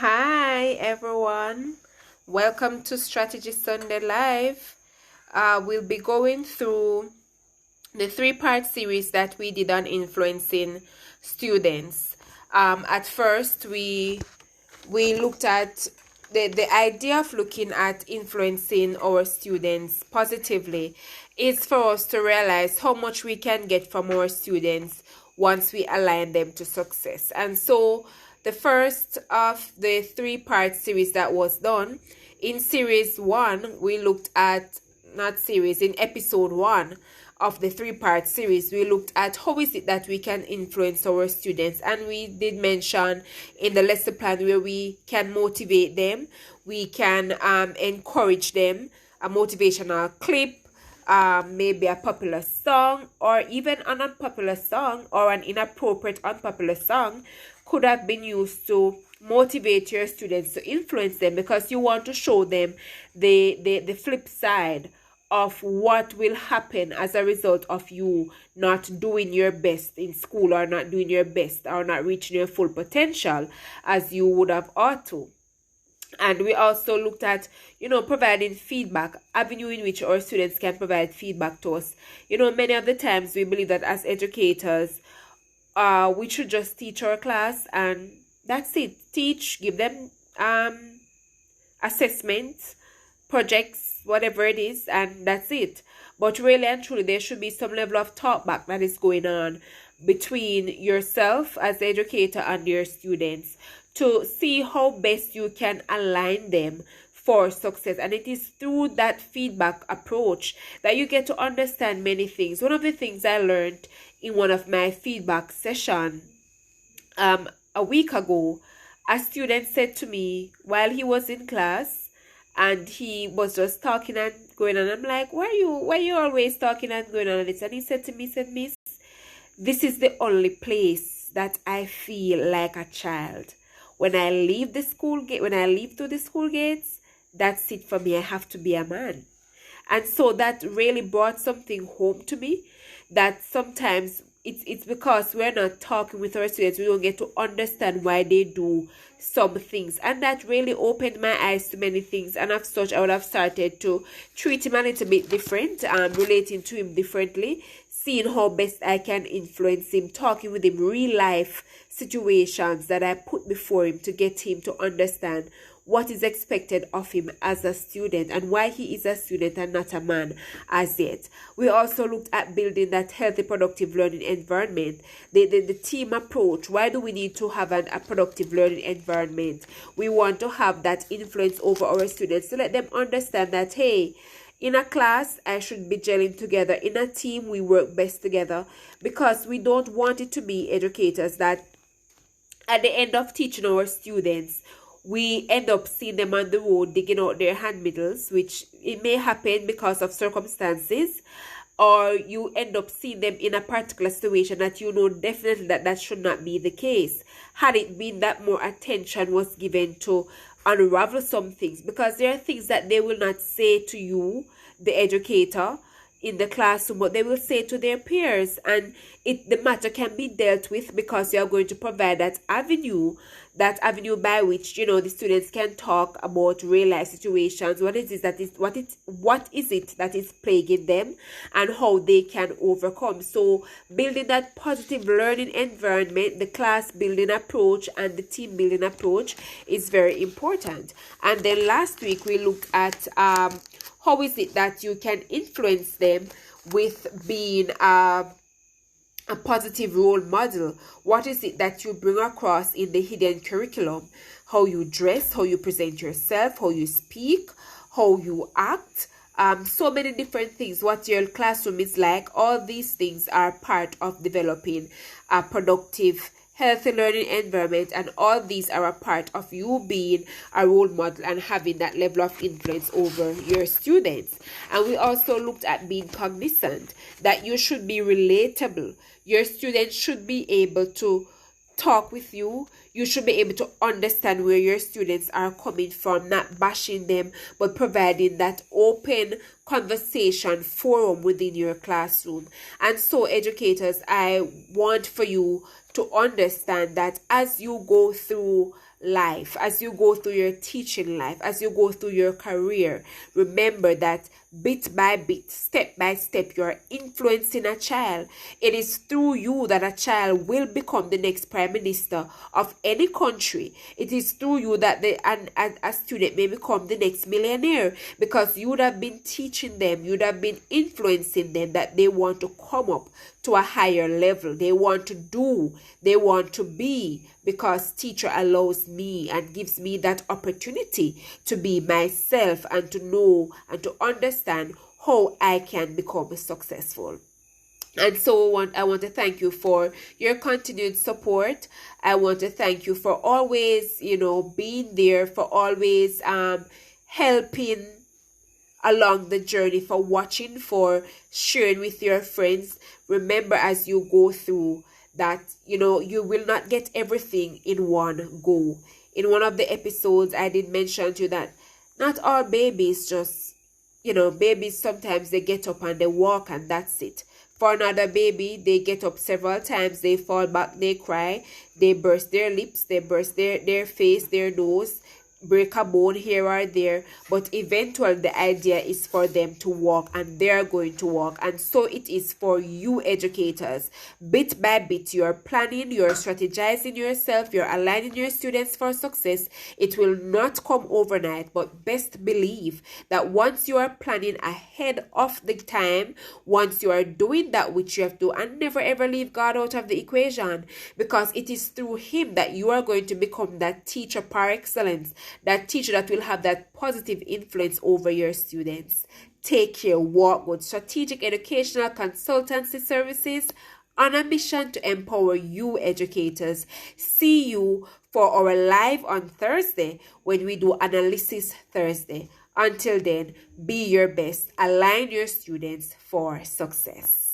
Hi everyone, welcome to Strategy Sunday Live. We'll be going through the three-part series that we did on influencing students. At first, we looked at the idea of looking at influencing our students positively is for us to realize how much we can get from our students once we align them to success. And so the first of the three-part series that was done, in series one, we looked at, in episode one of the three-part series, we looked at how is it that we can influence our students, and we did mention in the lesson plan where we can motivate them, we can encourage them, a motivational clip, maybe a popular song, or even an unpopular song or an inappropriate unpopular song could have been used to motivate your students, to influence them, because you want to show them the flip side of what will happen as a result of you not doing your best in school, or not doing your best, or not reaching your full potential as you would have ought to. And we also looked at, providing feedback, avenue in which our students can provide feedback to us. Many of the times we believe that as educators, we should just teach our class and that's it. Teach, give them assessments, projects, whatever it is, and that's it. But really and truly, there should be some level of talk back that is going on between yourself as the educator and your students, to see how best you can align them for success. And it is through that feedback approach that you get to understand many things. One of the things I learned in one of my feedback sessions a week ago, a student said to me while he was in class, and he was just talking and going on. I'm like, why you always talking and going on this? And he said to me, Miss, this is the only place that I feel like a child. When I leave the school gate, when I leave through the school gates, that's it for me. I have to be a man. And so that really brought something home to me, that sometimes it's because we're not talking with our students, we don't get to understand why they do some things. And that really opened my eyes to many things. And as such, I would have started to treat him a little bit different, relating to him differently, seeing how best I can influence him, talking with him, real life situations that I put before him to get him to understand what is expected of him as a student and why he is a student and not a man as yet. We also looked at building that healthy, productive learning environment, the team approach. Why do we need to have a productive learning environment? We want to have that influence over our students to let them understand that, hey, in a class, I should be gelling together. In a team, we work best together, because we don't want it to be educators that at the end of teaching our students, we end up seeing them on the road digging out their hand middles, which it may happen because of circumstances, or you end up seeing them in a particular situation that you know definitely that should not be the case. Had it been that more attention was given to unravel some things, because there are things that they will not say to you, the educator, in the classroom, but they will say to their peers, and the matter can be dealt with because you are going to provide that avenue by which the students can talk about real life situations. What is it that is plaguing them, and how they can overcome. So building that positive learning environment, the class building approach and the team building approach is very important. And then last week we looked at how is it that you can influence them with being a positive role model. What is it that you bring across in the hidden curriculum? How you dress, how you present yourself, how you speak, how you act, so many different things, what your classroom is like. All these things are part of developing a productive, healthy learning environment, and all these are a part of you being a role model and having that level of influence over your students. And we also looked at being cognizant, that you should be relatable. Your students should be able to talk with you. You should be able to understand where your students are coming from, not bashing them, but providing that open conversation forum within your classroom. And so, educators, I want for you to understand that as you go through life, as you go through your teaching life, as you go through your career, remember that bit by bit, step by step, you're influencing a child. It is through you that a child will become the next prime minister of any country. It is through you that a student may become the next millionaire, because you would have been teaching them, you would have been influencing them that they want to come up to a higher level. They want to do, they want to be, because teacher allows me and gives me that opportunity to be myself and to know and to understand how I can become successful. And so I want to thank you for your continued support. I want to thank you for always, being there, for always helping along the journey, for watching, for sharing with your friends. Remember, as you go through that, you will not get everything in one go. In one of the episodes, I did mention to you that not all babies just, babies sometimes they get up and they walk and that's it. For another baby, they get up several times, they fall back, they cry, they burst their lips, they burst their face, their nose, break a bone here or there, but eventually the idea is for them to walk, and they are going to walk. And so it is for you, educators. Bit by bit, you're planning, you're strategizing yourself, you're aligning your students for success. It will not come overnight, but best believe that once you are planning ahead of the time, once you are doing that which you have to do, and never ever leave God out of the equation, because it is through him that you are going to become that teacher par excellence, that teacher that will have that positive influence over your students. Take care. Walk with Strategic Educational Consultancy Services, on a mission to empower you, educators. See you for our live on Thursday when we do Analysis Thursday. Until then, be your best. Align your students for success.